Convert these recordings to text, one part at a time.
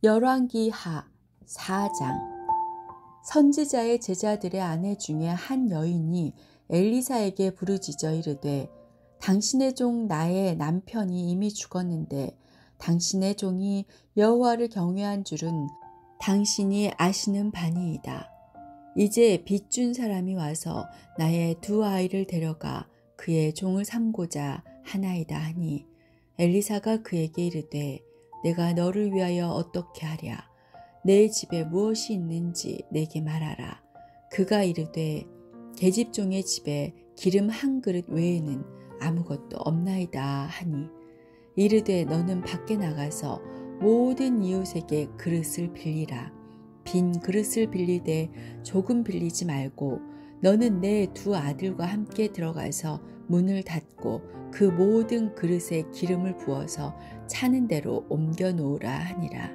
열왕기하 4장. 선지자의 제자들의 아내 중에 한 여인이 엘리사에게 부르짖어 이르되, 당신의 종 나의 남편이 이미 죽었는데 당신의 종이 여호와를 경외한 줄은 당신이 아시는 바니이다. 이제 빚준 사람이 와서 나의 두 아이를 데려가 그의 종을 삼고자 하나이다 하니, 엘리사가 그에게 이르되, 내가 너를 위하여 어떻게 하랴? 내 집에 무엇이 있는지 내게 말하라. 그가 이르되, 계집종의 집에 기름 한 그릇 외에는 아무것도 없나이다 하니, 이르되 너는 밖에 나가서 모든 이웃에게 그릇을 빌리라. 빈 그릇을 빌리되 조금 빌리지 말고 너는 내 두 아들과 함께 들어가서 문을 닫고 그 모든 그릇에 기름을 부어서 차는 대로 옮겨 놓으라 하니라.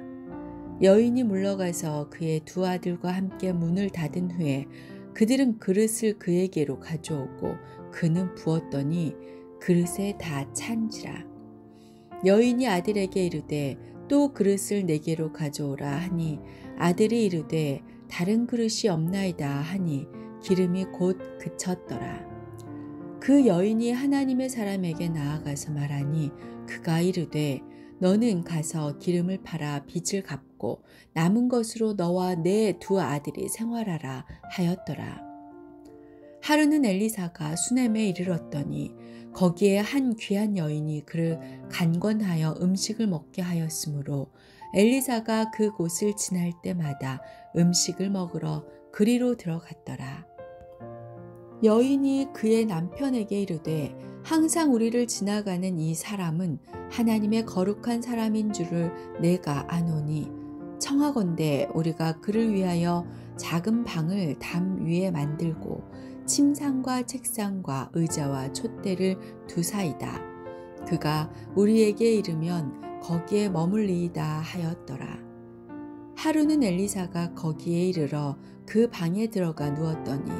여인이 물러가서 그의 두 아들과 함께 문을 닫은 후에 그들은 그릇을 그에게로 가져오고 그는 부었더니 그릇에 다 찬지라. 여인이 아들에게 이르되, 또 그릇을 내게로 가져오라 하니, 아들이 이르되 다른 그릇이 없나이다 하니 기름이 곧 그쳤더라. 그 여인이 하나님의 사람에게 나아가서 말하니, 그가 이르되, 너는 가서 기름을 팔아 빚을 갚고 남은 것으로 너와 내 두 아들이 생활하라 하였더라. 하루는 엘리사가 수넴에 이르렀더니 거기에 한 귀한 여인이 그를 간권하여 음식을 먹게 하였으므로 엘리사가 그곳을 지날 때마다 음식을 먹으러 그리로 들어갔더라. 여인이 그의 남편에게 이르되, 항상 우리를 지나가는 이 사람은 하나님의 거룩한 사람인 줄을 내가 아노니, 청하건대 우리가 그를 위하여 작은 방을 담 위에 만들고 침상과 책상과 의자와 촛대를 두사이다. 그가 우리에게 이르면 거기에 머물리이다 하였더라. 하루는 엘리사가 거기에 이르러 그 방에 들어가 누웠더니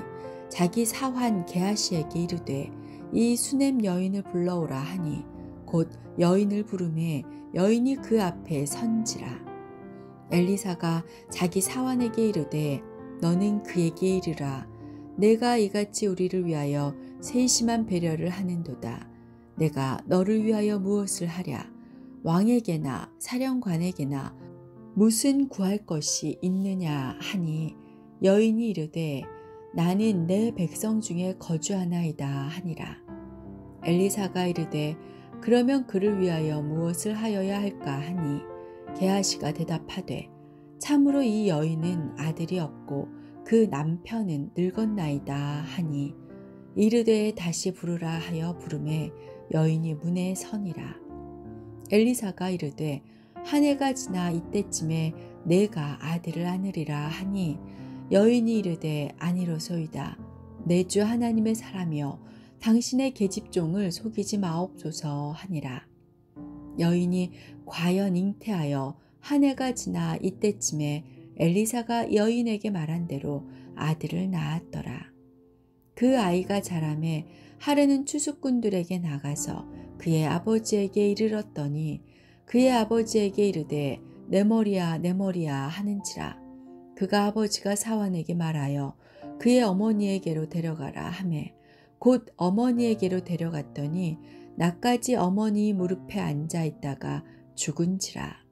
자기 사환 게하시에게 이르되, 이 수넴 여인을 불러오라 하니 곧 여인을 부르매 여인이 그 앞에 선지라. 엘리사가 자기 사환에게 이르되, 너는 그에게 이르라. 내가 이같이 우리를 위하여 세심한 배려를 하는도다. 내가 너를 위하여 무엇을 하랴? 왕에게나 사령관에게나 무슨 구할 것이 있느냐 하니, 여인이 이르되, 나는 내 백성 중에 거주하나이다 하니라. 엘리사가 이르되, 그러면 그를 위하여 무엇을 하여야 할까 하니, 게하시가 대답하되, 참으로 이 여인은 아들이 없고 그 남편은 늙었나이다 하니, 이르되 다시 부르라 하여 부르매 여인이 문에 서니라. 엘리사가 이르되, 한 해가 지나 이때쯤에 내가 아들을 안으리라 하니, 여인이 이르되, 아니로소이다. 내 주 하나님의 사람이여, 당신의 계집종을 속이지 마옵소서 하니라. 여인이 과연 잉태하여 한 해가 지나 이때쯤에 엘리사가 여인에게 말한 대로 아들을 낳았더라. 그 아이가 자라매 하루는 추수꾼들에게 나가서 그의 아버지에게 이르렀더니 그의 아버지에게 이르되, 내 머리야 내 머리야 하는지라. 그가 아버지가 사환에게 말하여 그의 어머니에게로 데려가라 하매 곧 어머니에게로 데려갔더니 낮까지 어머니 무릎에 앉아 있다가 죽은지라.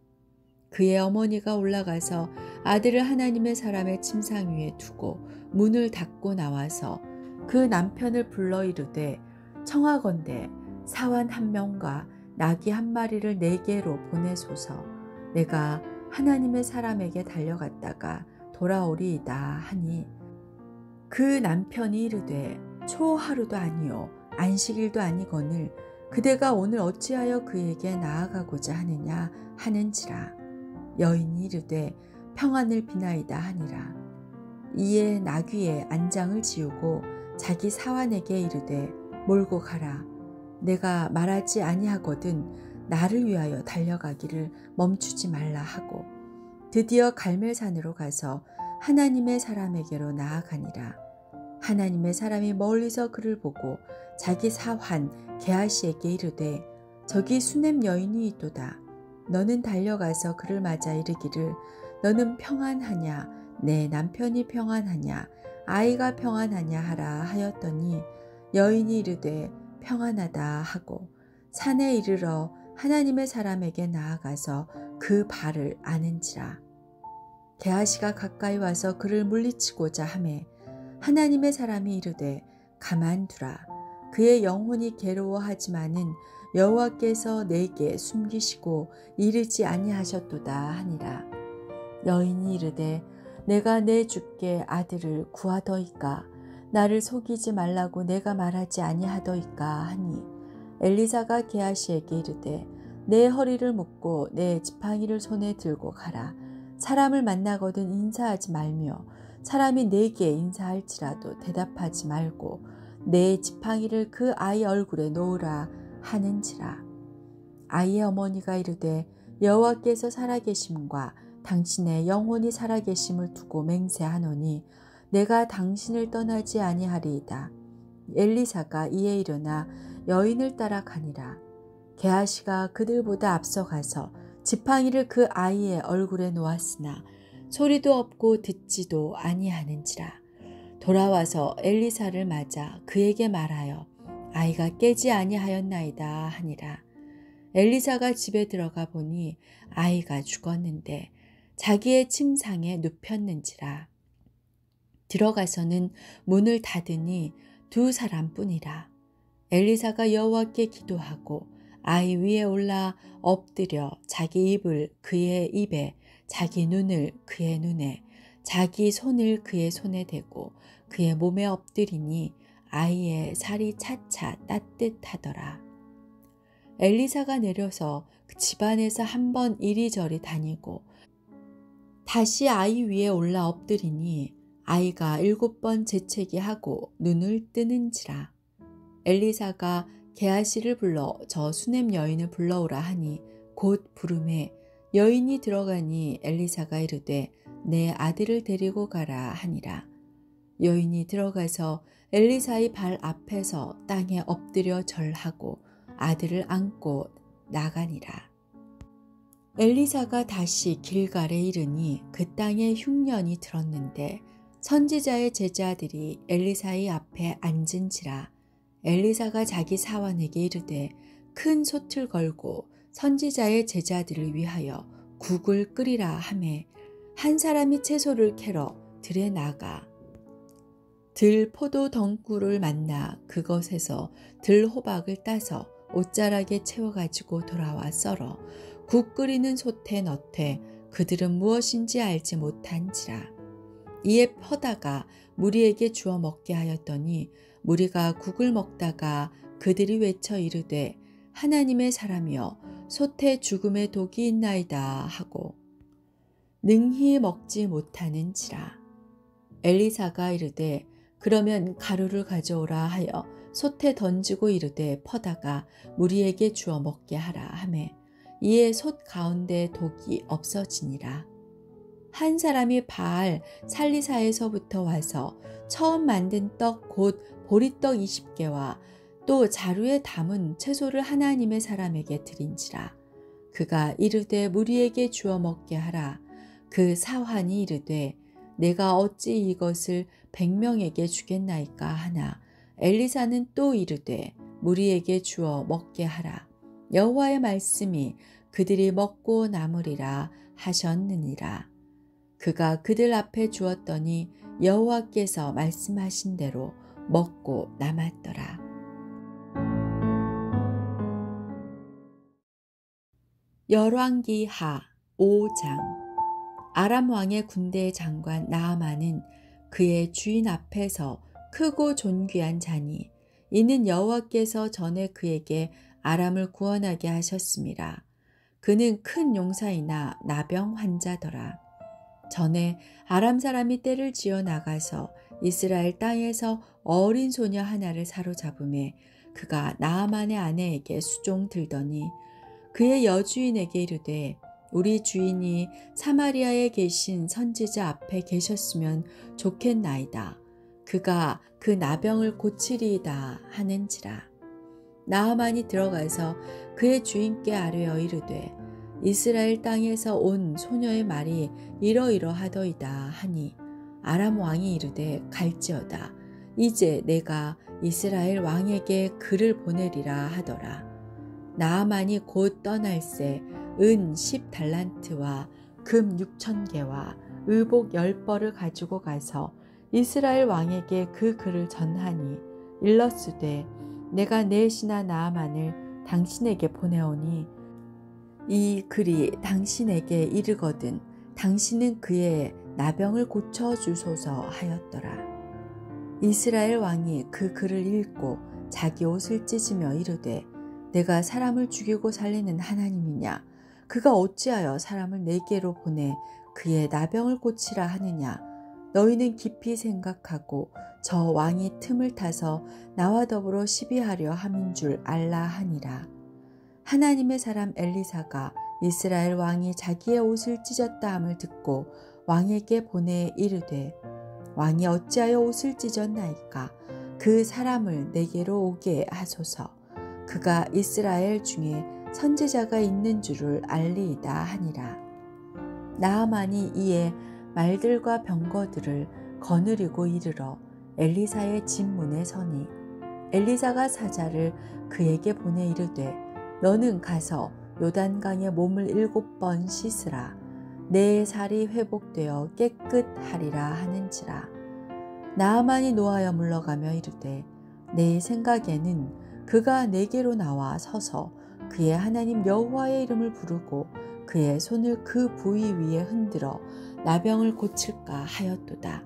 그의 어머니가 올라가서 아들을 하나님의 사람의 침상 위에 두고 문을 닫고 나와서 그 남편을 불러 이르되, 청하건대 사환 한 명과 나귀 한 마리를 내게로 보내소서. 내가 하나님의 사람에게 달려갔다가 돌아오리이다 하니, 그 남편이 이르되, 초 하루도 아니요 안식일도 아니거늘 그대가 오늘 어찌하여 그에게 나아가고자 하느냐 하는지라. 여인이 이르되, 평안을 비나이다 하니라. 이에 나귀의 안장을 지우고 자기 사환에게 이르되, 몰고 가라. 내가 말하지 아니하거든 나를 위하여 달려가기를 멈추지 말라 하고 드디어 갈멜산으로 가서 하나님의 사람에게로 나아가니라. 하나님의 사람이 멀리서 그를 보고 자기 사환 게하시에게 이르되, 저기 수넴 여인이 있도다. 너는 달려가서 그를 맞아 이르기를 너는 평안하냐 내 남편이 평안하냐 아이가 평안하냐 하라 하였더니 여인이 이르되 평안하다 하고 산에 이르러 하나님의 사람에게 나아가서 그 발을 아는지라. 게하시가 가까이 와서 그를 물리치고자 하매 하나님의 사람이 이르되 가만두라. 그의 영혼이 괴로워하지만은 여호와께서 내게 숨기시고 이르지 아니하셨도다 하니라. 여인이 이르되 내가 내 주께 아들을 구하더이까 나를 속이지 말라고 내가 말하지 아니하더이까 하니 엘리사가 게하시에게 이르되 내 허리를 묶고 내 지팡이를 손에 들고 가라. 사람을 만나거든 인사하지 말며 사람이 내게 인사할지라도 대답하지 말고 내 지팡이를 그 아이 얼굴에 놓으라 하는지라. 아이의 어머니가 이르되 여호와께서 살아계심과 당신의 영혼이 살아계심을 두고 맹세하노니 내가 당신을 떠나지 아니하리이다. 엘리사가 이에 일어나 여인을 따라 가니라. 게하시가 그들보다 앞서가서 지팡이를 그 아이의 얼굴에 놓았으나 소리도 없고 듣지도 아니하는지라. 돌아와서 엘리사를 맞아 그에게 말하여 아이가 깨지 아니하였나이다 하니라. 엘리사가 집에 들어가 보니 아이가 죽었는데 자기의 침상에 눕혔는지라. 들어가서는 문을 닫으니 두 사람뿐이라. 엘리사가 여호와께 기도하고 아이 위에 올라 엎드려 자기 입을 그의 입에 자기 눈을 그의 눈에 자기 손을 그의 손에 대고 그의 몸에 엎드리니 아이의 살이 차차 따뜻하더라. 엘리사가 내려서 그 집안에서 한 번 이리저리 다니고 다시 아이 위에 올라 엎드리니 아이가 7번 재채기 하고 눈을 뜨는지라. 엘리사가 게하시를 불러 저 수넴 여인을 불러오라 하니 곧 부르매 여인이 들어가니 엘리사가 이르되 내 아들을 데리고 가라 하니라. 여인이 들어가서 엘리사의 발 앞에서 땅에 엎드려 절하고 아들을 안고 나가니라. 엘리사가 다시 길갈에 이르니 그 땅에 흉년이 들었는데 선지자의 제자들이 엘리사의 앞에 앉은지라. 엘리사가 자기 사환에게 이르되 큰 솥을 걸고 선지자의 제자들을 위하여 국을 끓이라 하매 한 사람이 채소를 캐러 들에 나가 들 포도 덩굴을 만나 그것에서 들 호박을 따서 옷자락에 채워가지고 돌아와 썰어 국 끓이는 솥에 넣되 그들은 무엇인지 알지 못한지라. 이에 퍼다가 무리에게 주어 먹게 하였더니 무리가 국을 먹다가 그들이 외쳐 이르되 하나님의 사람이여 솥에 죽음의 독이 있나이다 하고 능히 먹지 못하는지라. 엘리사가 이르되 그러면 가루를 가져오라 하여 솥에 던지고 이르되 퍼다가 무리에게 주어 먹게 하라 하매 이에 솥 가운데 독이 없어지니라. 한 사람이 바알 살리사에서부터 와서 처음 만든 떡 곧 보리떡 20개와 또 자루에 담은 채소를 하나님의 사람에게 드린지라. 그가 이르되 무리에게 주어 먹게 하라. 그 사환이 이르되 내가 어찌 이것을 100명에게 주겠나이까 하나 엘리사는 또 이르되 무리에게 주어 먹게 하라. 여호와의 말씀이 그들이 먹고 남으리라 하셨느니라. 그가 그들 앞에 주었더니 여호와께서 말씀하신 대로 먹고 남았더라. 열왕기하 5장. 아람 왕의 군대의 장관 나아만은 그의 주인 앞에서 크고 존귀한 자니 이는 여호와께서 전에 그에게 아람을 구원하게 하셨음이라. 그는 큰 용사이나 나병 환자더라. 전에 아람 사람이 떼를 지어 나가서 이스라엘 땅에서 어린 소녀 하나를 사로잡음에 그가 나아만의 아내에게 수종 들더니 그의 여주인에게 이르되 우리 주인이 사마리아에 계신 선지자 앞에 계셨으면 좋겠나이다. 그가 그 나병을 고치리이다 하는지라. 나아만이 들어가서 그의 주인께 아뢰어 이르되 이스라엘 땅에서 온 소녀의 말이 이러이러하더이다 하니 아람 왕이 이르되 갈지어다. 이제 내가 이스라엘 왕에게 글을 보내리라 하더라. 나아만이 곧 떠날새 은 10달란트와 금 6,000개와 의복 10벌을 가지고 가서 이스라엘 왕에게 그 글을 전하니 일러스되 내가 내 신하 나아만을 당신에게 보내오니 이 글이 당신에게 이르거든 당신은 그의 나병을 고쳐주소서 하였더라. 이스라엘 왕이 그 글을 읽고 자기 옷을 찢으며 이르되 내가 사람을 죽이고 살리는 하나님이냐? 그가 어찌하여 사람을 내게로 보내 그의 나병을 고치라 하느냐? 너희는 깊이 생각하고 저 왕이 틈을 타서 나와 더불어 시비하려 함인 줄 알라 하니라. 하나님의 사람 엘리사가 이스라엘 왕이 자기의 옷을 찢었다 함을 듣고 왕에게 보내 이르되 왕이 어찌하여 옷을 찢었나이까? 그 사람을 내게로 오게 하소서. 그가 이스라엘 중에 선지자가 있는 줄을 알리이다 하니라. 나아만이 이에 말들과 병거들을 거느리고 이르러 엘리사의 집 문에 서니 엘리사가 사자를 그에게 보내 이르되 너는 가서 요단강에 몸을 7번 씻으라. 내 살이 회복되어 깨끗하리라 하는지라. 나아만이 노하여 물러가며 이르되 내 생각에는 그가 내게로 나와 서서 그의 하나님 여호와의 이름을 부르고 그의 손을 그 부위 위에 흔들어 나병을 고칠까 하였도다.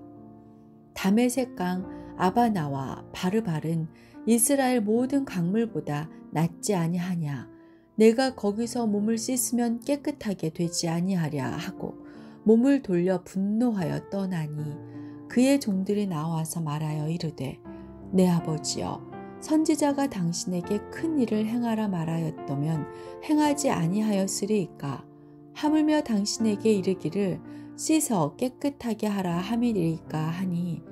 다메섹강 아바나와 바르발은 이스라엘 모든 강물보다 낫지 아니하냐? 내가 거기서 몸을 씻으면 깨끗하게 되지 아니하랴 하고 몸을 돌려 분노하여 떠나니 그의 종들이 나와서 말하여 이르되 내 아버지여 선지자가 당신에게 큰 일을 행하라 말하였다면 행하지 아니하였으리이까? 하물며 당신에게 이르기를 씻어 깨끗하게 하라 함이리이까 하니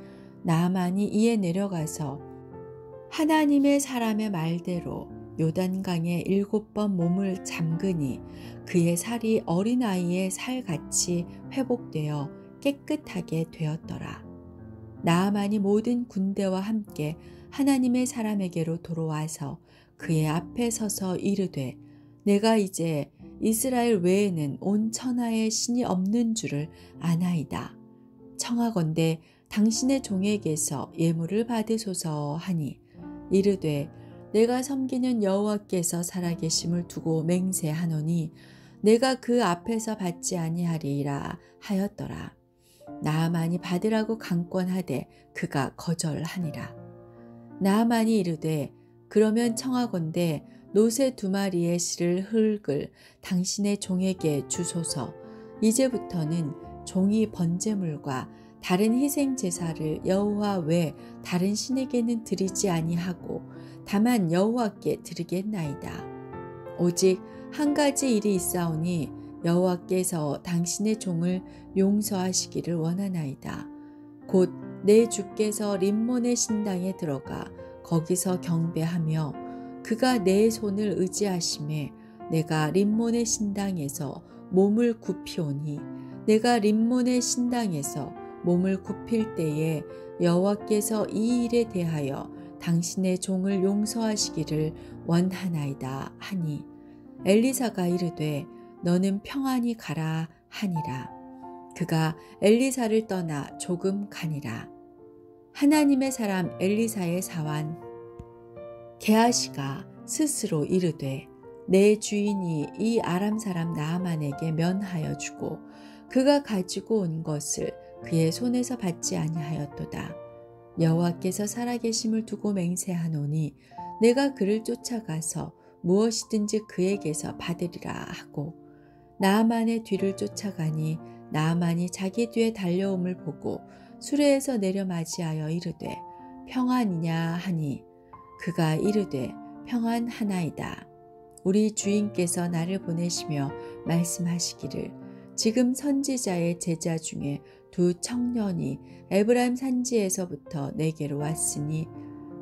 나아만이 이에 내려가서 하나님의 사람의 말대로 요단강에 7번 몸을 잠그니 그의 살이 어린아이의 살같이 회복되어 깨끗하게 되었더라. 나아만이 모든 군대와 함께 하나님의 사람에게로 돌아와서 그의 앞에 서서 이르되 내가 이제 이스라엘 외에는 온 천하에 신이 없는 줄을 아나이다. 청하건대 당신의 종에게서 예물을 받으소서 하니 이르되 내가 섬기는 여호와께서 살아계심을 두고 맹세하노니 내가 그 앞에서 받지 아니하리라 하였더라. 나아만이 받으라고 강권하되 그가 거절하니라. 나아만이 이르되 그러면 청하건대 노새 2마리의 실을 흙을 당신의 종에게 주소서. 이제부터는 종이 번제물과 다른 희생 제사를 여호와 외 다른 신에게는 드리지 아니하고 다만 여호와께 드리겠나이다. 오직 한 가지 일이 있사오니 여호와께서 당신의 종을 용서하시기를 원하나이다. 곧 내 주께서 림몬의 신당에 들어가 거기서 경배하며 그가 내 손을 의지하심에 내가 림몬의 신당에서 몸을 굽히오니 내가 림몬의 신당에서 몸을 굽힐 때에 여호와께서 이 일에 대하여 당신의 종을 용서하시기를 원하나이다 하니 엘리사가 이르되 너는 평안히 가라 하니라. 그가 엘리사를 떠나 조금 가니라. 하나님의 사람 엘리사의 사환 게하시가 스스로 이르되 내 주인이 이 아람 사람 나아만에게 면하여 주고 그가 가지고 온 것을 그의 손에서 받지 아니하였도다. 여호와께서 살아계심을 두고 맹세하노니 내가 그를 쫓아가서 무엇이든지 그에게서 받으리라 하고 나아만의 뒤를 쫓아가니 나아만이 자기 뒤에 달려옴을 보고 수레에서 내려 맞이하여 이르되 평안이냐 하니 그가 이르되 평안하나이다. 우리 주인께서 나를 보내시며 말씀하시기를 지금 선지자의 제자 중에 2 청년이 에브라임 산지에서부터 내게로 왔으니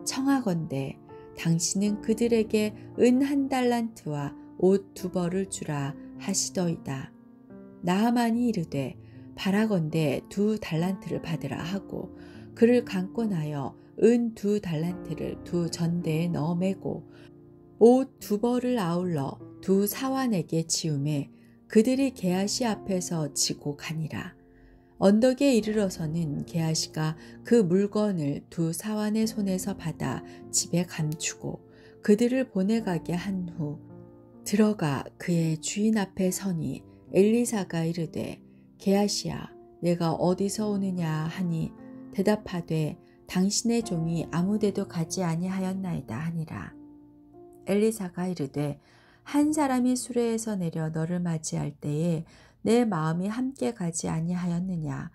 청하건대 당신은 그들에게 은 1달란트와 옷 2벌을 주라 하시더이다. 나아만이 이르되 바라건대 2달란트를 받으라 하고 그를 강권하여 은 2달란트를 2전대에 넣어 매고 옷 2벌을 아울러 2사환에게 지우매 그들이 게하시 앞에서 지고 가니라. 언덕에 이르러서는 게하시가 그 물건을 2사환의 손에서 받아 집에 감추고 그들을 보내가게 한 후 들어가 그의 주인 앞에 서니 엘리사가 이르되 게하시야 내가 어디서 오느냐 하니 대답하되 당신의 종이 아무데도 가지 아니하였나이다 하니라. 엘리사가 이르되 한 사람이 수레에서 내려 너를 맞이할 때에 내 마음이 함께 가지 아니하였느냐.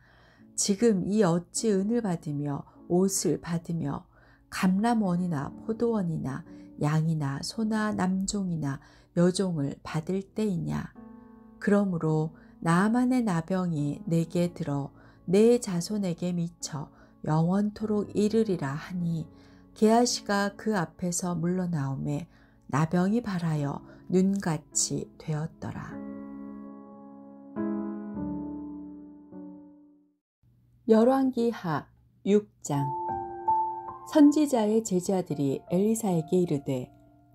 지금 이 어찌 은을 받으며 옷을 받으며 감람원이나 포도원이나 양이나 소나 남종이나 여종을 받을 때이냐. 그러므로 나아만의 나병이 내게 들어 내 자손에게 미쳐 영원토록 이르리라 하니 게하시가 그 앞에서 물러나오매 나병이 발하여 눈같이 되었더라. 열왕기하 6장. 선지자의 제자들이 엘리사에게 이르되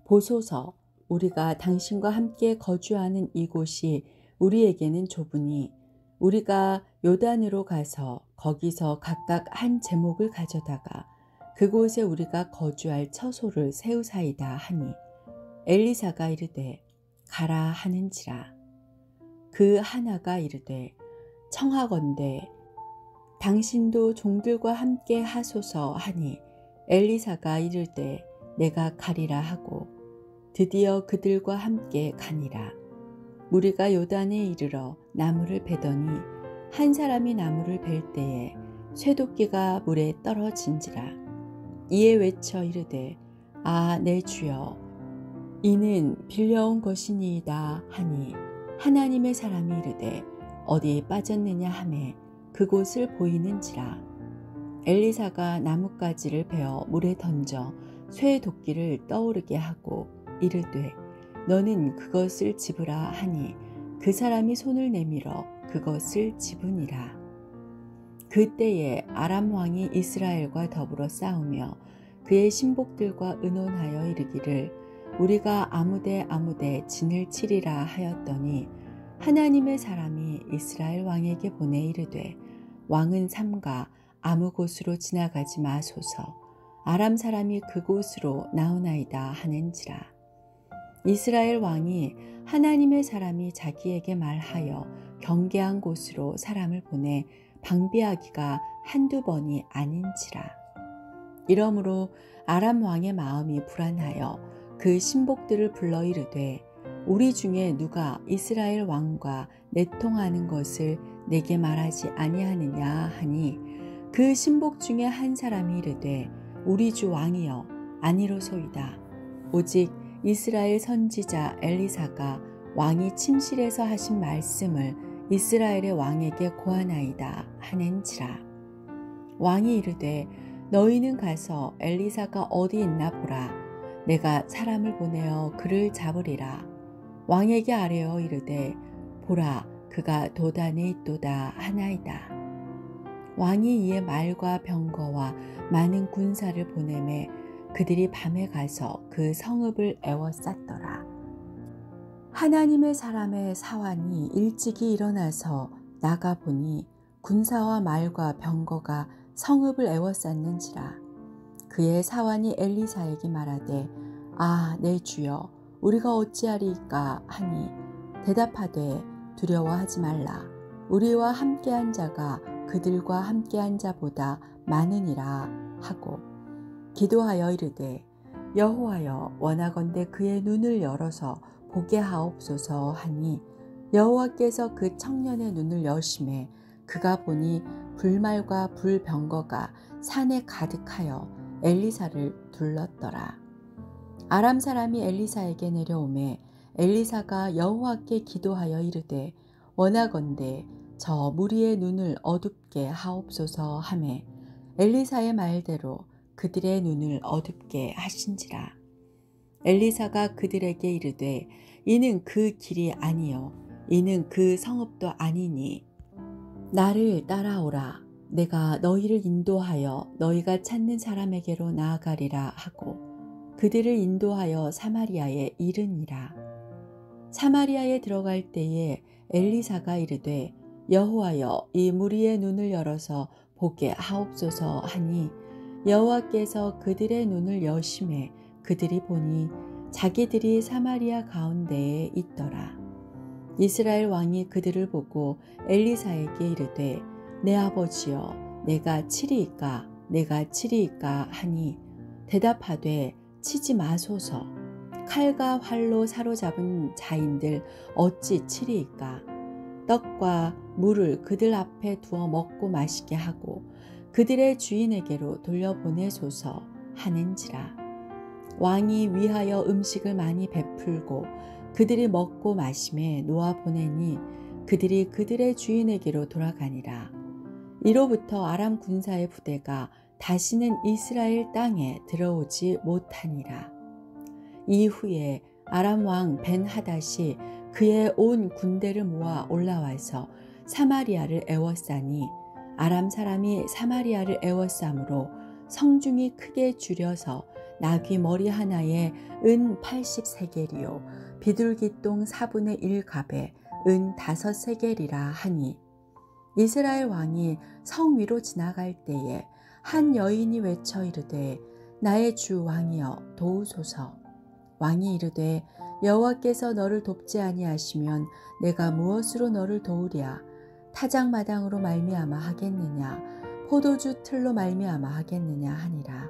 보소서 우리가 당신과 함께 거주하는 이곳이 우리에게는 좁으니 우리가 요단으로 가서 거기서 각각 한 제목을 가져다가 그곳에 우리가 거주할 처소를 세우사이다 하니 엘리사가 이르되 가라 하는지라. 그 하나가 이르되 청하건대 당신도 종들과 함께 하소서 하니 엘리사가 이르되 내가 가리라 하고 드디어 그들과 함께 가니라. 무리가 요단에 이르러 나무를 베더니 한 사람이 나무를 벨 때에 쇠도끼가 물에 떨어진지라. 이에 외쳐 이르되 아 내 주여 이는 빌려온 것이니이다 하니 하나님의 사람이 이르되 어디 빠졌느냐 하매 그곳을 보이는지라. 엘리사가 나뭇가지를 베어 물에 던져 쇠 도끼를 떠오르게 하고 이르되 너는 그것을 집으라 하니 그 사람이 손을 내밀어 그것을 집으니라. 그때에 아람 왕이 이스라엘과 더불어 싸우며 그의 신복들과 의논하여 이르기를 우리가 아무데 진을 치리라 하였더니 하나님의 사람이 이스라엘 왕에게 보내 이르되 왕은 삼가 아무 곳으로 지나가지 마소서 아람 사람이 그곳으로 나오나이다 하는지라. 이스라엘 왕이 하나님의 사람이 자기에게 말하여 경계한 곳으로 사람을 보내 방비하기가 한두 번이 아닌지라. 이러므로 아람 왕의 마음이 불안하여 그 신복들을 불러 이르되 우리 중에 누가 이스라엘 왕과 내통하는 것을 내게 말하지 아니하느냐 하니 그 신복 중에 한 사람이 이르되 우리 주 왕이여 아니로소이다. 오직 이스라엘 선지자 엘리사가 왕이 침실에서 하신 말씀을 이스라엘의 왕에게 고하나이다 하는지라. 왕이 이르되 너희는 가서 엘리사가 어디 있나 보라. 내가 사람을 보내어 그를 잡으리라. 왕에게 아뢰어 이르되 보라 그가 도단에 있도다 하나이다. 왕이 이에 말과 병거와 많은 군사를 보내매 그들이 밤에 가서 그 성읍을 에워쌌더라. 하나님의 사람의 사환이 일찍이 일어나서 나가보니 군사와 말과 병거가 성읍을 에워쌌는지라. 그의 사환이 엘리사에게 말하되 아 내 주여 우리가 어찌하리이까 하니 대답하되 두려워하지 말라. 우리와 함께한 자가 그들과 함께한 자보다 많으니라 하고 기도하여 이르되 여호와여 원하건대 그의 눈을 열어서 보게 하옵소서 하니 여호와께서 그 청년의 눈을 여심해 그가 보니 불말과 불병거가 산에 가득하여 엘리사를 둘렀더라. 아람 사람이 엘리사에게 내려오매 엘리사가 여호와께 기도하여 이르되 원하건대 저 무리의 눈을 어둡게 하옵소서 하매 엘리사의 말대로 그들의 눈을 어둡게 하신지라. 엘리사가 그들에게 이르되 이는 그 길이 아니요 이는 그 성읍도 아니니 나를 따라오라. 내가 너희를 인도하여 너희가 찾는 사람에게로 나아가리라 하고 그들을 인도하여 사마리아에 이르니라. 사마리아에 들어갈 때에 엘리사가 이르되 여호와여 이 무리의 눈을 열어서 보게 하옵소서 하니 여호와께서 그들의 눈을 여심해 그들이 보니 자기들이 사마리아 가운데에 있더라. 이스라엘 왕이 그들을 보고 엘리사에게 이르되 내 아버지여 내가 치리이까 내가 치리이까 하니 대답하되 치지 마소서. 칼과 활로 사로잡은 자인들 어찌 치리이까. 떡과 물을 그들 앞에 두어 먹고 마시게 하고 그들의 주인에게로 돌려보내소서 하는지라. 왕이 위하여 음식을 많이 베풀고 그들이 먹고 마심에 놓아 보내니 그들이 그들의 주인에게로 돌아가니라. 이로부터 아람 군사의 부대가 다시는 이스라엘 땅에 들어오지 못하니라. 이후에 아람 왕 벤하닷이 그의 온 군대를 모아 올라와서 사마리아를 애워싸니 아람 사람이 사마리아를 애워싸므로 성중이 크게 줄여서 나귀 머리 하나에 은 80세겔이요 비둘기똥 4분의 1갑에 은 5세겔이라 하니 이스라엘 왕이 성 위로 지나갈 때에 한 여인이 외쳐 이르되 나의 주 왕이여 도우소서. 왕이 이르되 여호와께서 너를 돕지 아니하시면 내가 무엇으로 너를 도우랴. 타작마당으로 말미암아 하겠느냐 포도주 틀로 말미암아 하겠느냐 하니라.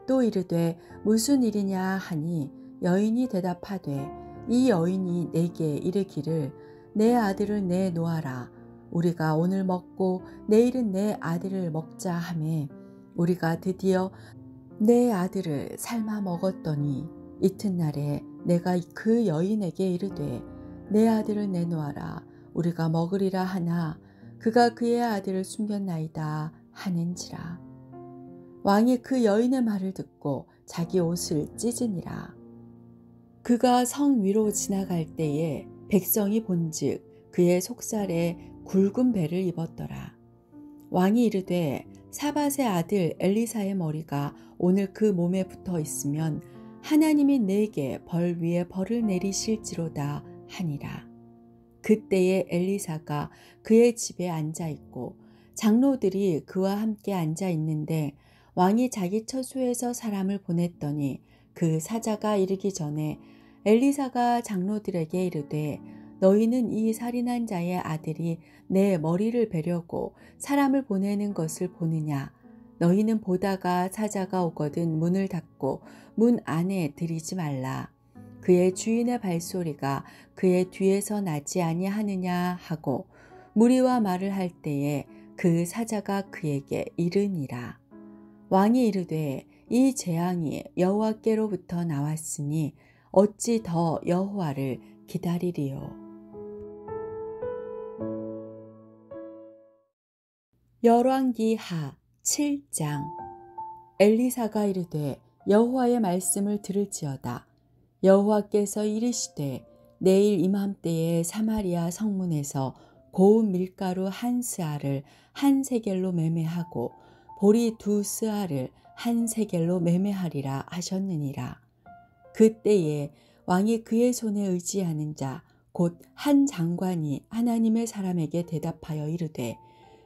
또 이르되 무슨 일이냐 하니 여인이 대답하되 이 여인이 내게 이르기를 내 아들을 내놓아라. 우리가 오늘 먹고 내일은 내 아들을 먹자 하매 우리가 드디어 내 아들을 삶아 먹었더니 이튿날에 내가 그 여인에게 이르되 내 아들을 내놓아라. 우리가 먹으리라 하나 그가 그의 아들을 숨겼나이다 하는지라. 왕이 그 여인의 말을 듣고 자기 옷을 찢으니라. 그가 성 위로 지나갈 때에 백성이 본즉 그의 속살에 굵은 배를 입었더라. 왕이 이르되 사밧의 아들 엘리사의 머리가 오늘 그 몸에 붙어 있으면 하나님이 내게 벌 위에 벌을 내리실지로다 하니라. 그때에 엘리사가 그의 집에 앉아 있고 장로들이 그와 함께 앉아 있는데 왕이 자기 처소에서 사람을 보냈더니 그 사자가 이르기 전에 엘리사가 장로들에게 이르되 너희는 이 살인한 자의 아들이 내 머리를 베려고 사람을 보내는 것을 보느냐. 너희는 보다가 사자가 오거든 문을 닫고 문 안에 들이지 말라. 그의 주인의 발소리가 그의 뒤에서 나지 아니하느냐 하고 무리와 말을 할 때에 그 사자가 그에게 이르니라. 왕이 이르되 이 재앙이 여호와께로부터 나왔으니 어찌 더 여호와를 기다리리요. 열왕기하 7장. 엘리사가 이르되 여호와의 말씀을 들을지어다. 여호와께서 이르시되 내일 이맘때에 사마리아 성문에서 고운 밀가루 한 스아를 한 세겔로 매매하고 보리 2스아를 한 세겔로 매매하리라 하셨느니라. 그때에 왕이 그의 손에 의지하는 자 곧 한 장관이 하나님의 사람에게 대답하여 이르되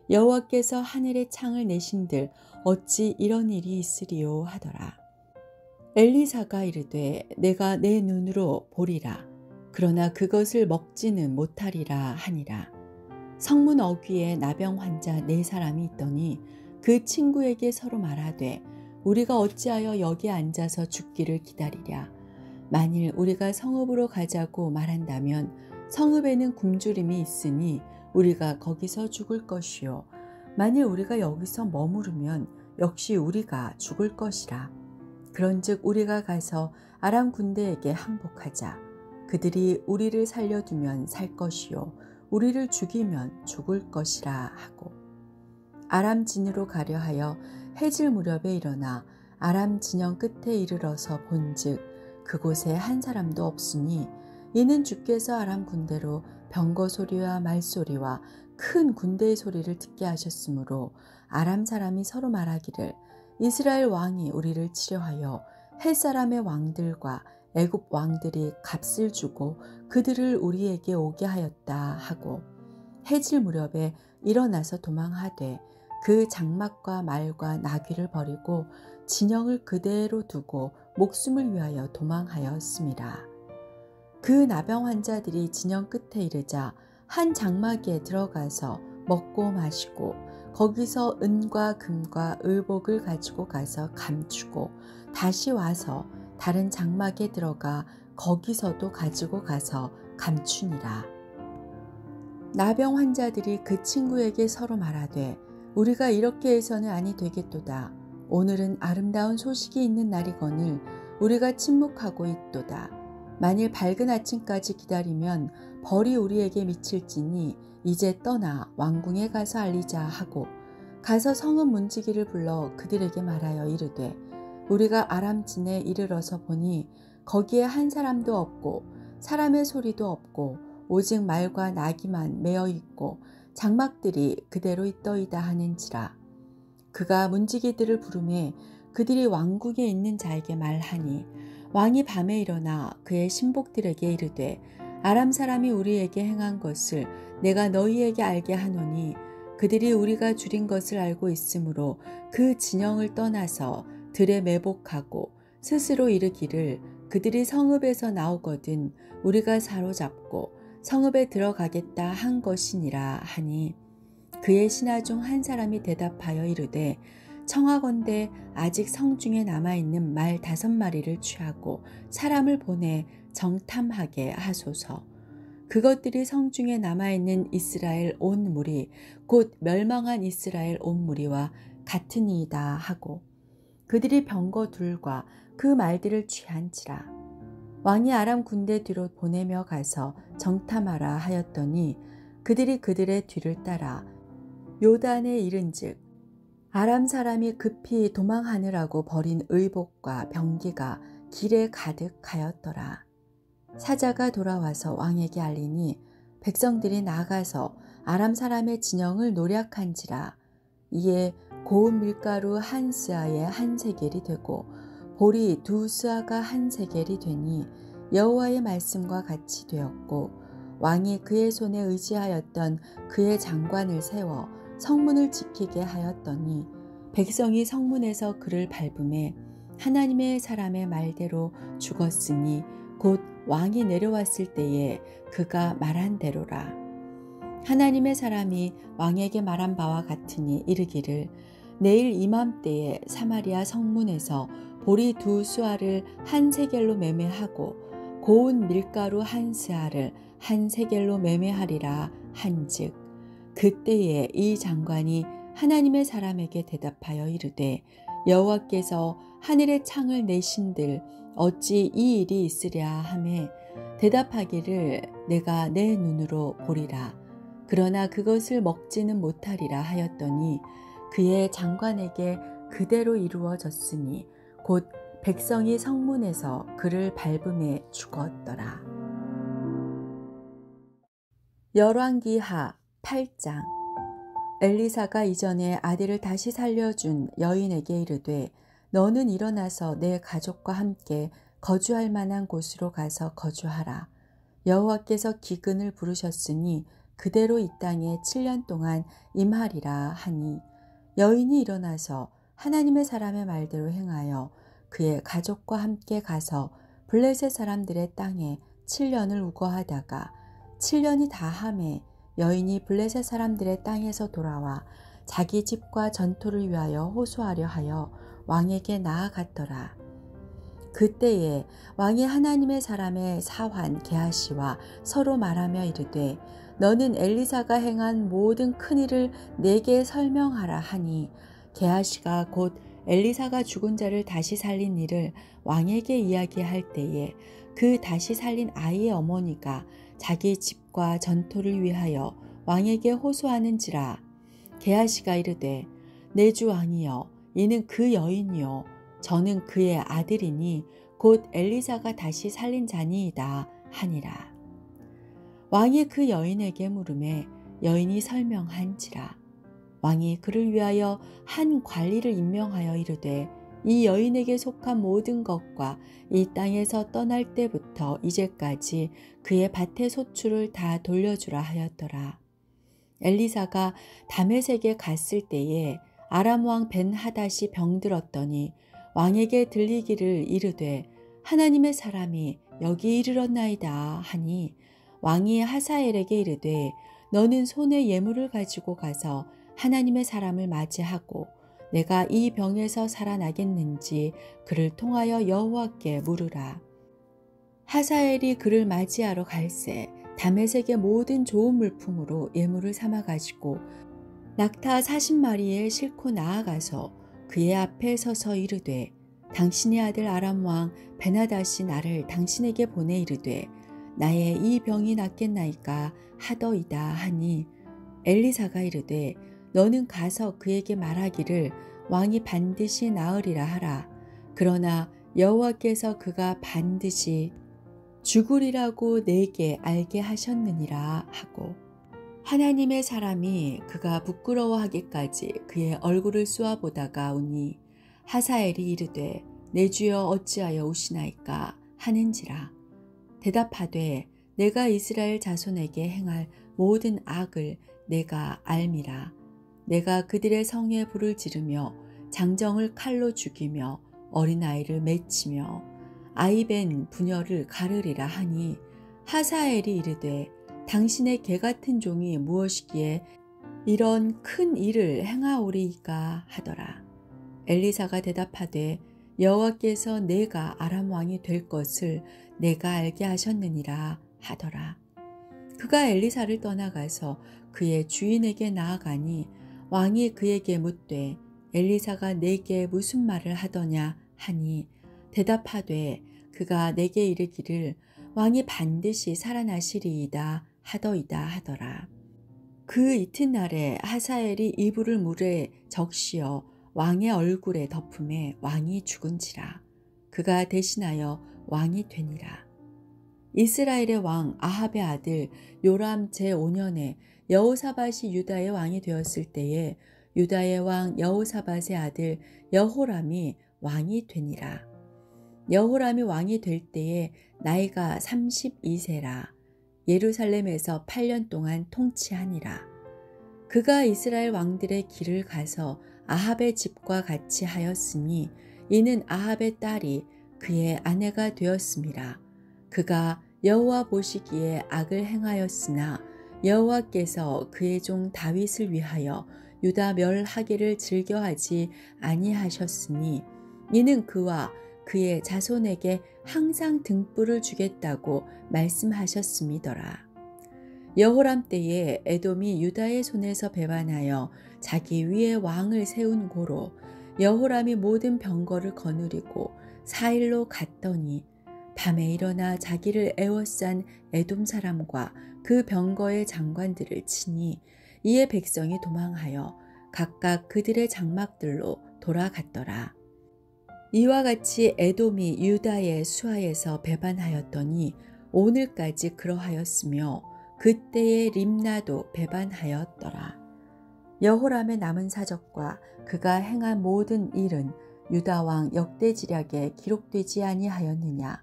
여호와께서 하늘의 창을 내신들 어찌 이런 일이 있으리요 하더라. 엘리사가 이르되 내가 내 눈으로 보리라. 그러나 그것을 먹지는 못하리라 하니라. 성문 어귀에 나병 환자 4사람이 있더니 그 친구에게 서로 말하되 우리가 어찌하여 여기 앉아서 죽기를 기다리랴. 만일 우리가 성읍으로 가자고 말한다면 성읍에는 굶주림이 있으니 우리가 거기서 죽을 것이요. 만일 우리가 여기서 머무르면 역시 우리가 죽을 것이라. 그런즉 우리가 가서 아람 군대에게 항복하자. 그들이 우리를 살려두면 살 것이요 우리를 죽이면 죽을 것이라 하고 아람 진으로 가려 하여 해질 무렵에 일어나 아람 진영 끝에 이르러서 본즉 그곳에 한 사람도 없으니 이는 주께서 아람 군대로 병거 소리와 말소리와 큰 군대의 소리를 듣게 하셨으므로 아람 사람이 서로 말하기를 이스라엘 왕이 우리를 치려하여 헷 사람의 왕들과 애굽 왕들이 값을 주고 그들을 우리에게 오게 하였다 하고 해질 무렵에 일어나서 도망하되 그 장막과 말과 나귀를 버리고 진영을 그대로 두고 목숨을 위하여 도망하였습니다. 그 나병 환자들이 진영 끝에 이르자 한 장막에 들어가서 먹고 마시고 거기서 은과 금과 의복을 가지고 가서 감추고 다시 와서 다른 장막에 들어가 거기서도 가지고 가서 감추니라. 나병 환자들이 그 친구에게 서로 말하되 우리가 이렇게 해서는 아니 되겠도다. 오늘은 아름다운 소식이 있는 날이거늘 우리가 침묵하고 있도다. 만일 밝은 아침까지 기다리면 벌이 우리에게 미칠지니 이제 떠나 왕궁에 가서 알리자 하고 가서 성읍 문지기를 불러 그들에게 말하여 이르되 우리가 아람진에 이르러서 보니 거기에 한 사람도 없고 사람의 소리도 없고 오직 말과 나귀만 매어 있고 장막들이 그대로 있더이다 하는지라. 그가 문지기들을 부르매 그들이 왕궁에 있는 자에게 말하니 왕이 밤에 일어나 그의 신복들에게 이르되 아람 사람이 우리에게 행한 것을 내가 너희에게 알게 하노니 그들이 우리가 줄인 것을 알고 있으므로 그 진영을 떠나서 들에 매복하고 스스로 이르기를 그들이 성읍에서 나오거든 우리가 사로잡고 성읍에 들어가겠다 한 것이니라 하니 그의 신하 중 한 사람이 대답하여 이르되 청하건대 아직 성중에 남아있는 말 5마리를 취하고 사람을 보내 정탐하게 하소서. 그것들이 성중에 남아있는 이스라엘 온 무리 곧 멸망한 이스라엘 온 무리와 같으니이다 하고 그들이 병거 둘과 그 말들을 취한지라. 왕이 아람 군대 뒤로 보내며 가서 정탐하라 하였더니 그들이 그들의 뒤를 따라 요단에 이른즉 아람 사람이 급히 도망하느라고 버린 의복과 병기가 길에 가득하였더라. 사자가 돌아와서 왕에게 알리니 백성들이 나가서 아람 사람의 진영을 노략한지라. 이에 고운 밀가루 한 스아에 한 세겔이 되고 보리 2스아가 한 세겔이 되니 여호와의 말씀과 같이 되었고 왕이 그의 손에 의지하였던 그의 장관을 세워 성문을 지키게 하였더니 백성이 성문에서 그를 밟음에 하나님의 사람의 말대로 죽었으니 곧 왕이 내려왔을 때에 그가 말한 대로라. 하나님의 사람이 왕에게 말한 바와 같으니 이르기를 내일 이맘때에 사마리아 성문에서 보리 2스아를 한 세겔로 매매하고 고운 밀가루 한 스아를 한 세겔로 매매하리라 한즉 그때에 이 장관이 하나님의 사람에게 대답하여 이르되 여호와께서 하늘의 창을 내신들 어찌 이 일이 있으랴 하매 대답하기를 내가 내 눈으로 보리라. 그러나 그것을 먹지는 못하리라 하였더니 그의 장관에게 그대로 이루어졌으니 곧 백성이 성문에서 그를 밟음에 죽었더라. 열왕기하 8장. 엘리사가 이전에 아들을 다시 살려준 여인에게 이르되 너는 일어나서 내 가족과 함께 거주할 만한 곳으로 가서 거주하라. 여호와께서 기근을 부르셨으니 그대로 이 땅에 7년 동안 임하리라 하니 여인이 일어나서 하나님의 사람의 말대로 행하여 그의 가족과 함께 가서 블레셋 사람들의 땅에 7년을 우거하다가 7년이 다함에 여인이 블레셋 사람들의 땅에서 돌아와 자기 집과 전토를 위하여 호소하려 하여 왕에게 나아갔더라. 그때에 왕이 하나님의 사람의 사환 게하시와 서로 말하며 이르되 너는 엘리사가 행한 모든 큰일을 내게 설명하라 하니 게하시가 곧 엘리사가 죽은 자를 다시 살린 일을 왕에게 이야기할 때에 그 다시 살린 아이의 어머니가 자기 집과 전토를 위하여 왕에게 호소하는지라. 게하시가 이르되 내 주 왕이여 이는 그 여인이요 저는 그의 아들이니 곧 엘리사가 다시 살린 자니이다 하니라. 왕이 그 여인에게 물음에 여인이 설명한지라. 왕이 그를 위하여 한 관리를 임명하여 이르되 이 여인에게 속한 모든 것과 이 땅에서 떠날 때부터 이제까지 그의 밭의 소출을 다 돌려주라 하였더라. 엘리사가 다메섹에 갔을 때에 아람 왕 벤하닷이 병들었더니 왕에게 들리기를 이르되 하나님의 사람이 여기 이르렀나이다 하니 왕이 하사엘에게 이르되 너는 손에 예물을 가지고 가서 하나님의 사람을 맞이하고 내가 이 병에서 살아나겠는지 그를 통하여 여호와께 물으라. 하사엘이 그를 맞이하러 갈새 다메섹의 모든 좋은 물품으로 예물을 삼아 가지고 낙타 40마리에 싣고 나아가서 그의 앞에 서서 이르되 당신의 아들 아람 왕 베나닷이 나를 당신에게 보내 이르되 나의 이 병이 낫겠나이까 하더이다 하니 엘리사가 이르되 너는 가서 그에게 말하기를 왕이 반드시 나으리라 하라. 그러나 여호와께서 그가 반드시 죽으리라고 내게 알게 하셨느니라 하고 하나님의 사람이 그가 부끄러워하기까지 그의 얼굴을 쏘아보다가 오니 하사엘이 이르되 내 주여 어찌하여 우시나이까 하는지라. 대답하되 내가 이스라엘 자손에게 행할 모든 악을 내가 알미라. 내가 그들의 성에 불을 지르며 장정을 칼로 죽이며 어린아이를 맺히며 아이벤 부녀를 가르리라 하니 하사엘이 이르되 당신의 개 같은 종이 무엇이기에 이런 큰 일을 행하오리이까 하더라. 엘리사가 대답하되 여호와께서 내가 아람 왕이 될 것을 내가 알게 하셨느니라 하더라. 그가 엘리사를 떠나가서 그의 주인에게 나아가니 왕이 그에게 묻되 엘리사가 내게 무슨 말을 하더냐 하니 대답하되 그가 내게 이르기를 왕이 반드시 살아나시리이다 하더이다 하더라. 그 이튿날에 하사엘이 이불을 물에 적시어 왕의 얼굴에 덮음에 왕이 죽은지라. 그가 대신하여 왕이 되니라. 이스라엘의 왕 아합의 아들 요람 제5년에 여호사밧이 유다의 왕이 되었을 때에 유다의 왕 여호사밧의 아들 여호람이 왕이 되니라. 여호람이 왕이 될 때에 나이가 32세라. 예루살렘에서 8년 동안 통치하니라. 그가 이스라엘 왕들의 길을 가서 아합의 집과 같이 하였으니 이는 아합의 딸이 그의 아내가 되었음이라. 그가 여호와 보시기에 악을 행하였으나 여호와께서 그의 종 다윗을 위하여 유다 멸하기를 즐겨하지 아니하셨으니 이는 그와 그의 자손에게 항상 등불을 주겠다고 말씀하셨음이더라. 여호람 때에 에돔이 유다의 손에서 배반하여 자기 위에 왕을 세운 고로 여호람이 모든 병거를 거느리고 사일로 갔더니 밤에 일어나 자기를 애워싼 에돔 사람과 그 병거의 장관들을 치니 이에 백성이 도망하여 각각 그들의 장막들로 돌아갔더라. 이와 같이 에돔이 유다의 수하에서 배반하였더니 오늘까지 그러하였으며 그때의 림나도 배반하였더라. 여호람의 남은 사적과 그가 행한 모든 일은 유다 왕 역대지략에 기록되지 아니하였느냐.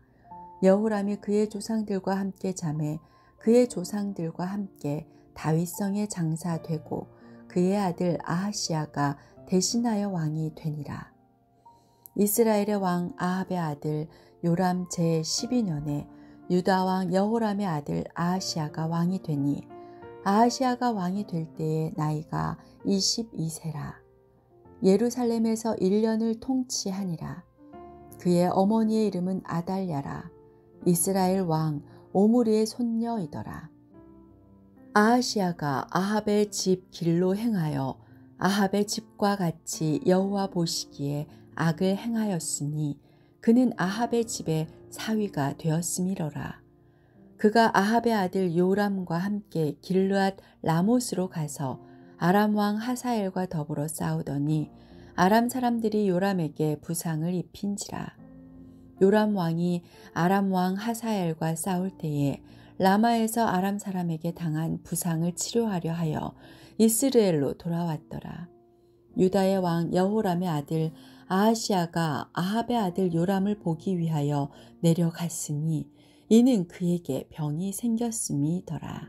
여호람이 그의 조상들과 함께 잠에 그의 조상들과 함께 다윗성에 장사되고 그의 아들 아하시야가 대신하여 왕이 되니라. 이스라엘의 왕 아합의 아들 요람 제12년에 유다 왕 여호람의 아들 아하시야가 왕이 되니 아하시야가 왕이 될 때에 나이가 22세라. 예루살렘에서 1년을 통치하니라. 그의 어머니의 이름은 아달랴라. 이스라엘 왕 오므리의 손녀이더라. 아하시야가 아합의 집 길로 행하여 아합의 집과 같이 여호와 보시기에 악을 행하였으니 그는 아합의 집의 사위가 되었음이로라. 그가 아합의 아들 요람과 함께 길르앗 라못으로 가서 아람 왕 하사엘과 더불어 싸우더니 아람 사람들이 요람에게 부상을 입힌지라. 요람 왕이 아람 왕 하사엘과 싸울 때에 라마에서 아람 사람에게 당한 부상을 치료하려 하여 이스라엘로 돌아왔더라. 유다의 왕 여호람의 아들 아하시아가 아합의 아들 요람을 보기 위하여 내려갔으니 이는 그에게 병이 생겼음이더라.